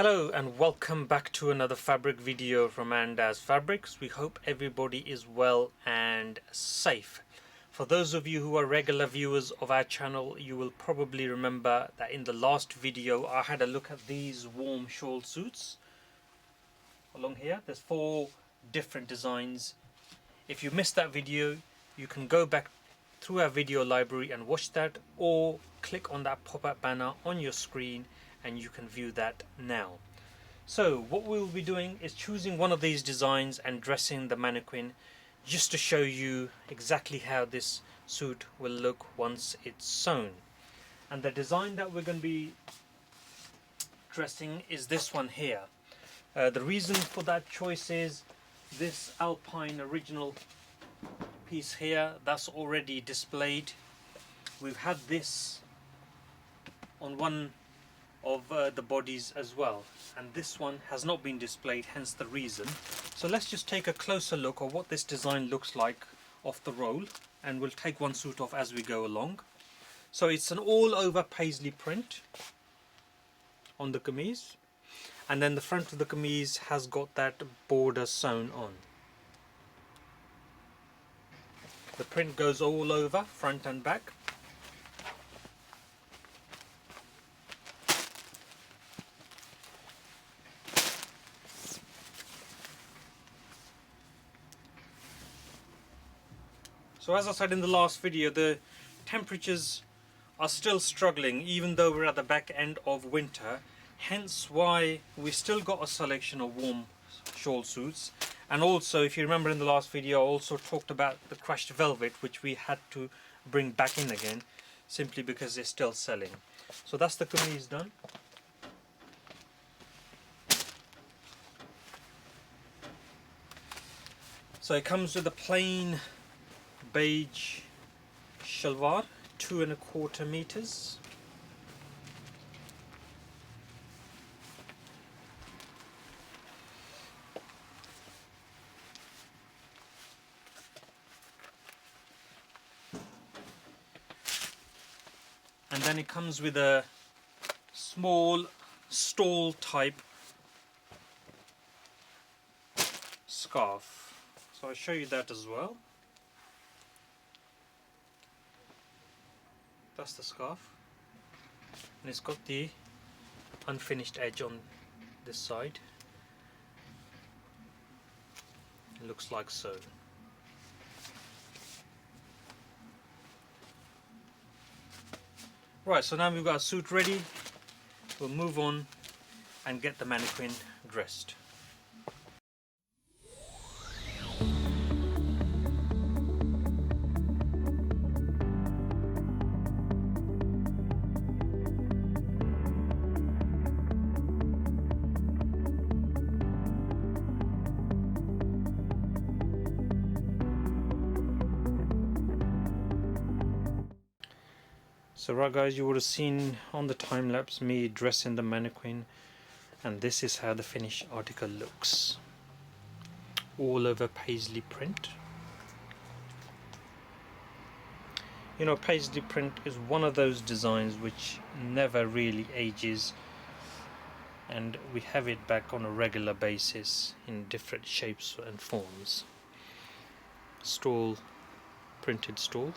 Hello and welcome back to another fabric video from Andaz Fabrics. We hope everybody is well and safe. For those of you who are regular viewers of our channel, you will probably remember that in the last video I had a look at these warm shawl suits. Along here there's 4 different designs. If you missed that video, you can go back through our video library and watch that, or click on that pop-up banner on your screen and you can view that now. So what we'll be doing is choosing one of these designs and dressing the mannequin, just to show you exactly how this suit will look once it's sewn. And the design that we're going to be dressing is this one here. The reason for that choice is this Alpine original piece here that's already displayed. We've had this on one of the bodies as well, and this one has not been displayed, hence the reason. So let's just take a closer look at what this design looks like off the roll, and we'll take one suit off as we go along. So it's an all over paisley print on the kameez, and then the front of the kameez has got that border sewn on. The print goes all over, front and back. So as I said in the last video, the temperatures are still struggling even though we're at the back end of winter, hence why we still got a selection of warm shawl suits. And also, if you remember in the last video, I also talked about the crushed velvet, which we had to bring back in again simply because they're still selling. So that's the kameez done. So it comes with a plain beige shalwar, 2¼ meters. And then it comes with a small stole type scarf. So I'll show you that as well. That's the scarf, and it's got the unfinished edge on this side. It looks like so. Right, so now we've got our suit ready. We'll move on and get the mannequin dressed. So right guys, you would have seen on the time lapse me dressing the mannequin, and this is how the finished article looks. All over paisley print. You know, paisley print is one of those designs which never really ages, and we have it back on a regular basis in different shapes and forms. Stole, printed stole.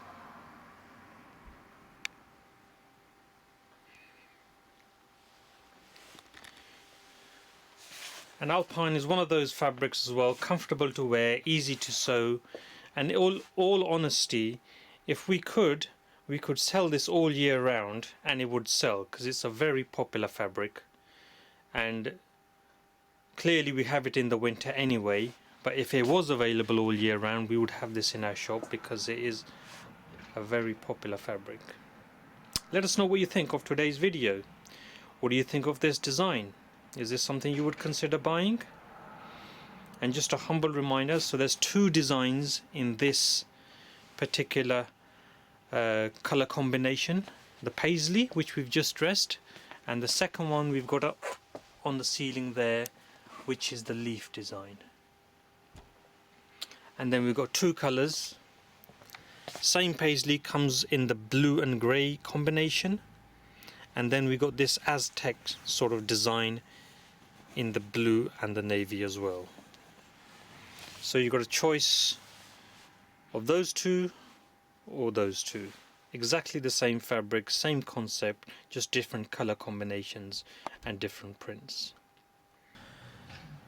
And Alpine is one of those fabrics as well, comfortable to wear, easy to sew, and all honesty, if we could sell this all year round and it would sell, because it's a very popular fabric, and clearly we have it in the winter anyway, but if it was available all year round we would have this in our shop because it is a very popular fabric. Let us know what you think of today's video. What do you think of this design? Is this something you would consider buying? And just a humble reminder, so there's 2 designs in this particular color combination. The paisley, which we've just dressed, and the second one we've got up on the ceiling there, which is the leaf design. And then we've got 2 colors. Same paisley comes in the blue and grey combination, and then we got this Aztec sort of design in the blue and the navy as well. So you've got a choice of those two or those two. Exactly the same fabric, same concept, just different color combinations and different prints.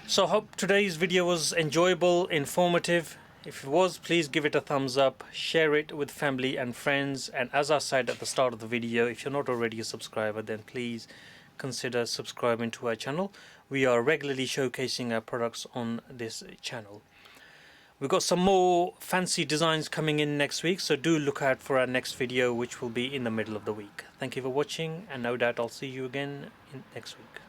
So I hope today's video was enjoyable, informative. If it was, please give it a thumbs up, share it with family and friends, and as I said at the start of the video, if you're not already a subscriber, then please consider subscribing to our channel. We are regularly showcasing our products on this channel. We've got some more fancy designs coming in next week, so do look out for our next video, which will be in the middle of the week. Thank you for watching, and no doubt I'll see you again next week.